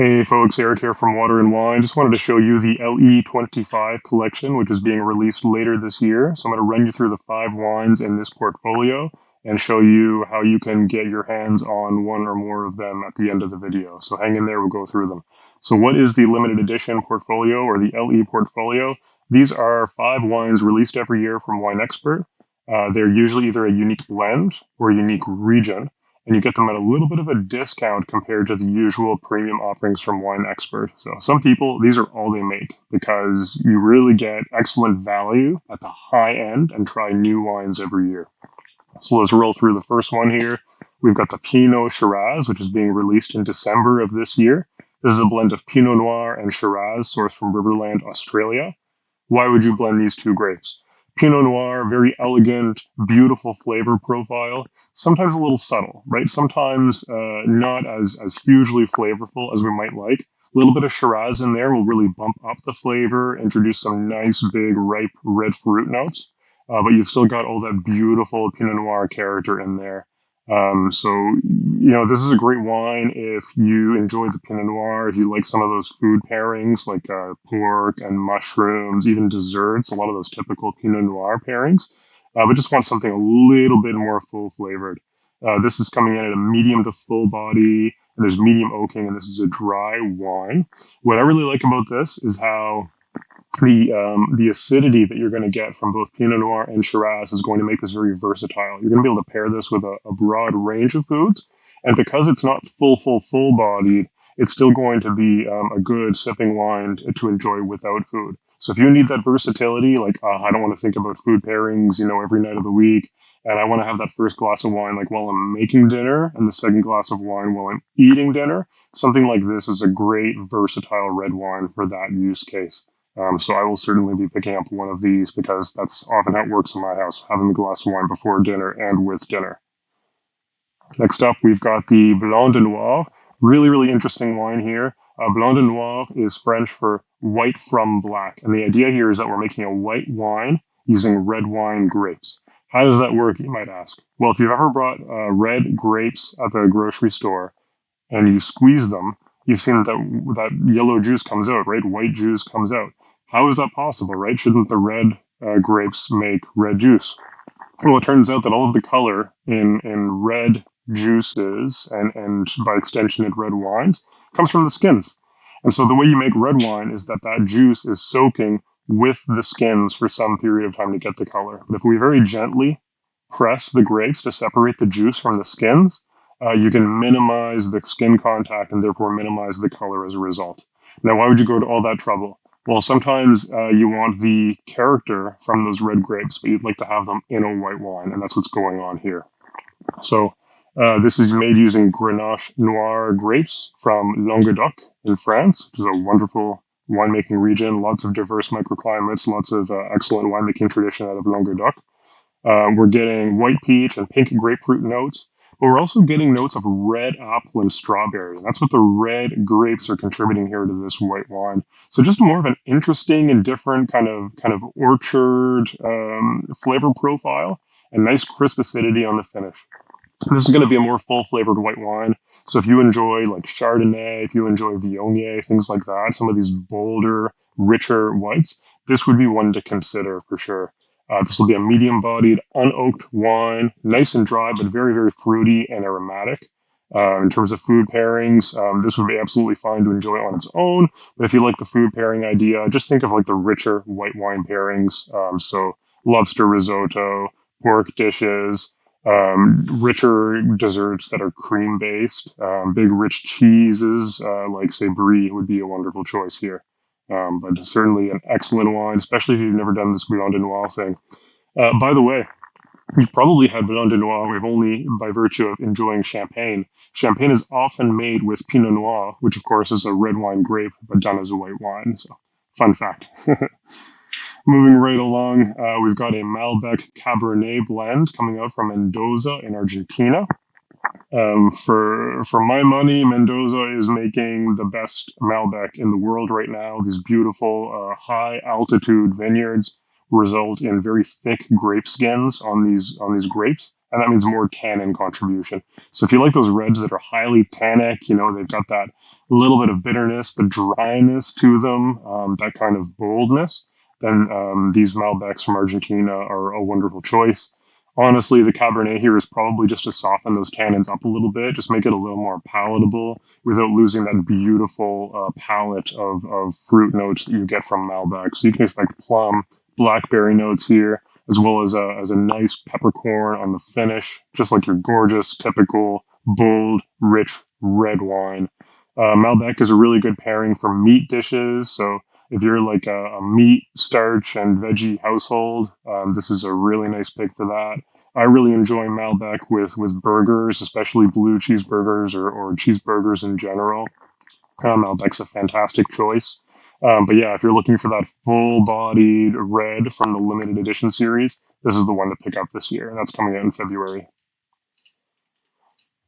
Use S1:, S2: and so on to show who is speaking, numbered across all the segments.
S1: Hey folks, Eric here from Water and Wine. Just wanted to show you the LE25 collection, which is being released later this year. So I'm going to run you through the 5 wines in this portfolio and show you how you can get your hands on one or more of them at the end of the video. So hang in there, we'll go through them. So what is the limited edition portfolio or the LE portfolio? These are 5 wines released every year from Winexpert. They're usually either a unique blend or a unique region, and you get them at a little bit of a discount compared to the usual premium offerings from Winexpert. So some people, these are all they make because you really get excellent value at the high end and try new wines every year. So let's roll through the first one here. We've got the Pinot Shiraz, which is being released in December of this year. This is a blend of Pinot Noir and Shiraz sourced from Riverland, Australia. Why would you blend these two grapes? Pinot Noir, very elegant, beautiful flavor profile, sometimes a little subtle, right? Sometimes not as hugely flavorful as we might like. A little bit of Shiraz in there will really bump up the flavor, introduce some nice, big, ripe red fruit notes, but you've still got all that beautiful Pinot Noir character in there. This is a great wine if you enjoy the Pinot Noir, if you like some of those food pairings like pork and mushrooms, even desserts, a lot of those typical Pinot Noir pairings, but just want something a little bit more full flavored. This is coming in at a medium to full body, and there's medium oaking, and this is a dry wine. What I really like about this is how the acidity that you're going to get from both Pinot Noir and Shiraz is going to make this very versatile. You're going to be able to pair this with a broad range of foods, and because it's not full bodied, it's still going to be a good sipping wine to enjoy without food. So if you need that versatility, like I don't want to think about food pairings, every night of the week, and I want to have that first glass of wine like while I'm making dinner, and the second glass of wine while I'm eating dinner, something like this is a great versatile red wine for that use case. So I will certainly be picking up one of these because that's often how it works in my house, having a glass of wine before dinner and with dinner. Next up, we've got the Blanc de Noir. Really interesting wine here. Blanc de Noir is French for white from black. And the idea here is that we're making a white wine using red wine grapes. How does that work, you might ask? Well, if you've ever bought red grapes at the grocery store and you squeeze them, you've seen that yellow juice comes out, right? White juice comes out. How is that possible, right? Shouldn't the red grapes make red juice? Well, it turns out that all of the color in red juices and by extension in red wines comes from the skins. And so the way you make red wine is that juice is soaking with the skins for some period of time to get the color. But if we very gently press the grapes to separate the juice from the skins, you can minimize the skin contact and therefore minimize the color as a result. Now, why would you go to all that trouble? Well, sometimes you want the character from those red grapes, but you'd like to have them in a white wine, and that's what's going on here. So this is made using Grenache Noir grapes from Languedoc in France, which is a wonderful winemaking region, lots of diverse microclimates, lots of excellent winemaking tradition out of Languedoc. We're getting white peach and pink grapefruit notes, but we're also getting notes of red apple and strawberry. And that's what the red grapes are contributing here to this white wine. So just more of an interesting and different kind of orchard flavor profile and nice crisp acidity on the finish. This is going to be a more full-flavored white wine. So if you enjoy like Chardonnay, if you enjoy Viognier, things like that, some of these bolder, richer whites, this would be one to consider for sure. This will be a medium-bodied, unoaked wine, nice and dry, but very fruity and aromatic. In terms of food pairings, this would be absolutely fine to enjoy on its own. But if you like the food pairing idea, just think of like the richer white wine pairings. So lobster risotto, pork dishes, richer desserts that are cream-based, big rich cheeses like say brie would be a wonderful choice here. But certainly an excellent wine, especially if you've never done this Blanc de Noir thing. By the way, you've probably had Blanc de Noir if only by virtue of enjoying champagne. Champagne is often made with Pinot Noir, which of course is a red wine grape, but done as a white wine. So, fun fact. Moving right along, we've got a Malbec Cabernet blend coming out from Mendoza in Argentina. For my money, Mendoza is making the best Malbec in the world right now. These beautiful high altitude vineyards result in very thick grape skins on these grapes, and that means more tannin contribution. So if you like those reds that are highly tannic, they've got that little bit of bitterness, the dryness to them, that kind of boldness, then these Malbecs from Argentina are a wonderful choice. Honestly, the Cabernet here is probably just to soften those tannins up a little bit, just make it a little more palatable without losing that beautiful palette of fruit notes that you get from Malbec. So you can expect plum, blackberry notes here, as well as a nice peppercorn on the finish, just like your gorgeous, typical, bold, rich red wine. Malbec is a really good pairing for meat dishes. So if you're like a meat, starch, and veggie household, this is a really nice pick for that. I really enjoy Malbec with burgers, especially blue cheeseburgers or cheeseburgers in general. Malbec's a fantastic choice. But yeah, if you're looking for that full-bodied red from the limited edition series, this is the one to pick up this year, and that's coming out in February.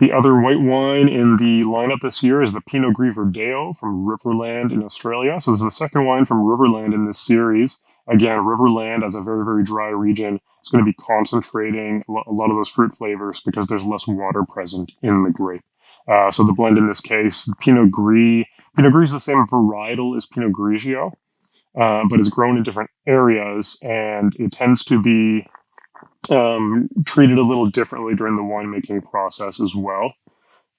S1: The other white wine in the lineup this year is the Pinot Gris Verdeo from Riverland in Australia. So this is the second wine from Riverland in this series. Again, Riverland, as a very, very dry region, is going to be concentrating a lot of those fruit flavors because there's less water present in the grape. So the blend in this case, Pinot Gris is the same varietal as Pinot Grigio, but it's grown in different areas, and it tends to be treated a little differently during the winemaking process as well.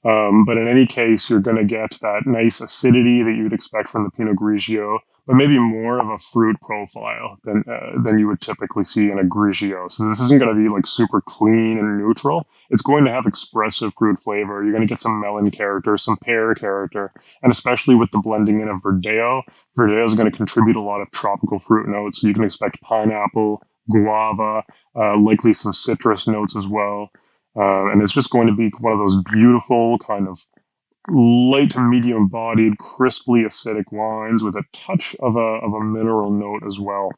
S1: But in any case, you're going to get that nice acidity that you would expect from the Pinot Grigio, but maybe more of a fruit profile than you would typically see in a Grigio. So this isn't going to be like super clean and neutral. It's going to have expressive fruit flavor. You're going to get some melon character, some pear character, and especially with the blending in of Verdeo, Verdeo is going to contribute a lot of tropical fruit notes. So you can expect pineapple, guava, likely some citrus notes as well. And it's just going to be one of those beautiful, kind of light to medium bodied, crisply acidic wines with a touch of a mineral note as well.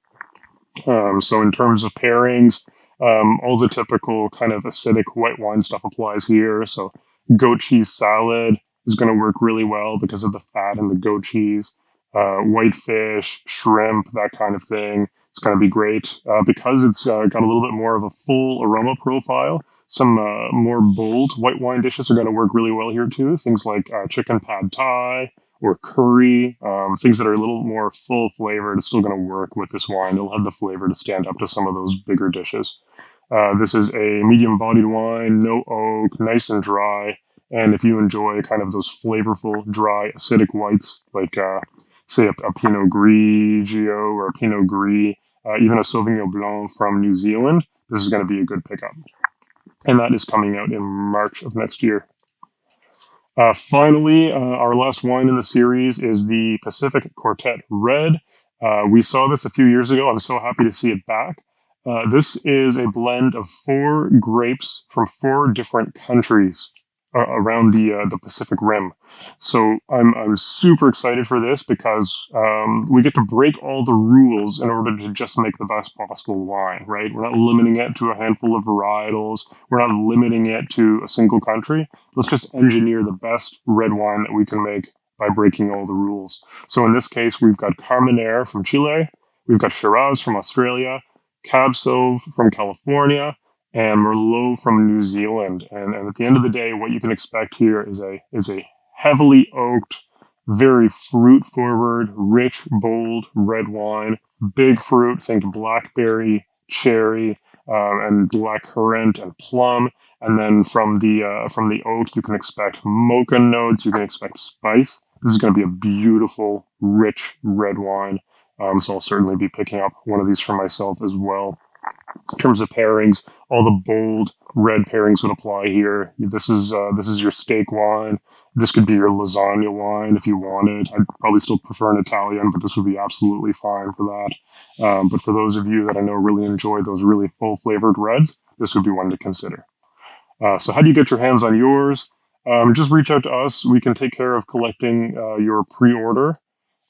S1: So, in terms of pairings, all the typical kind of acidic white wine stuff applies here. So, goat cheese salad is going to work really well because of the fat in the goat cheese. White fish, shrimp, that kind of thing. It's going to be great because it's got a little bit more of a full aroma profile. Some more bold white wine dishes are going to work really well here too. Things like chicken pad thai or curry, things that are a little more full flavored. It's still going to work with this wine. It'll have the flavor to stand up to some of those bigger dishes. This is a medium bodied wine, no oak, nice and dry. And if you enjoy kind of those flavorful, dry, acidic whites, like say a Pinot Grigio or a Pinot Gris, even a Sauvignon Blanc from New Zealand, this is going to be a good pickup. And that is coming out in March of next year. Finally, our last wine in the series is the Pacific Quartet Red. We saw this a few years ago. I'm so happy to see it back. This is a blend of 4 grapes from 4 different countries around the Pacific Rim. So I'm super excited for this because we get to break all the rules in order to just make the best possible wine, right? We're not limiting it to a handful of varietals. We're not limiting it to a single country. Let's just engineer the best red wine that we can make by breaking all the rules. So in this case, we've got Carmenere from Chile, we've got Shiraz from Australia, Cab Sauv from California, and Merlot from New Zealand. And at the end of the day, what you can expect here is a heavily oaked, very fruit forward, rich, bold red wine. Big fruit, think blackberry, cherry, and blackcurrant and plum. And then from the oak, you can expect mocha notes. You can expect spice. This is going to be a beautiful, rich red wine. So I'll certainly be picking up one of these for myself as well. In terms of pairings, all the bold red pairings would apply here. This is your steak wine. This could be your lasagna wine if you wanted. I'd probably still prefer an Italian, but this would be absolutely fine for that. But for those of you that I know really enjoy those really full flavored reds, this would be one to consider. So how do you get your hands on yours? Just reach out to us. We can take care of collecting your pre-order.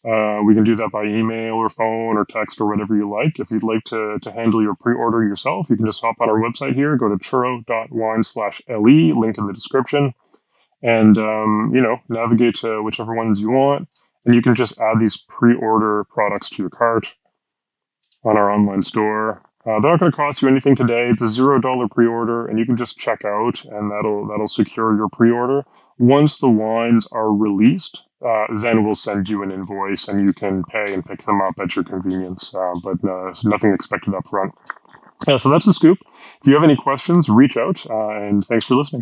S1: We can do that by email or phone or text or whatever you like. If you'd like to handle your pre-order yourself, you can just hop on our website here, go to churro.wine/LE, link in the description, and navigate to whichever ones you want. And you can just add these pre-order products to your cart on our online store. They're not going to cost you anything today. It's a $0 pre-order, and you can just check out, and that'll secure your pre-order. Once the wines are released, then we'll send you an invoice, and you can pay and pick them up at your convenience. But nothing expected up front. So that's the scoop. If you have any questions, reach out, and thanks for listening.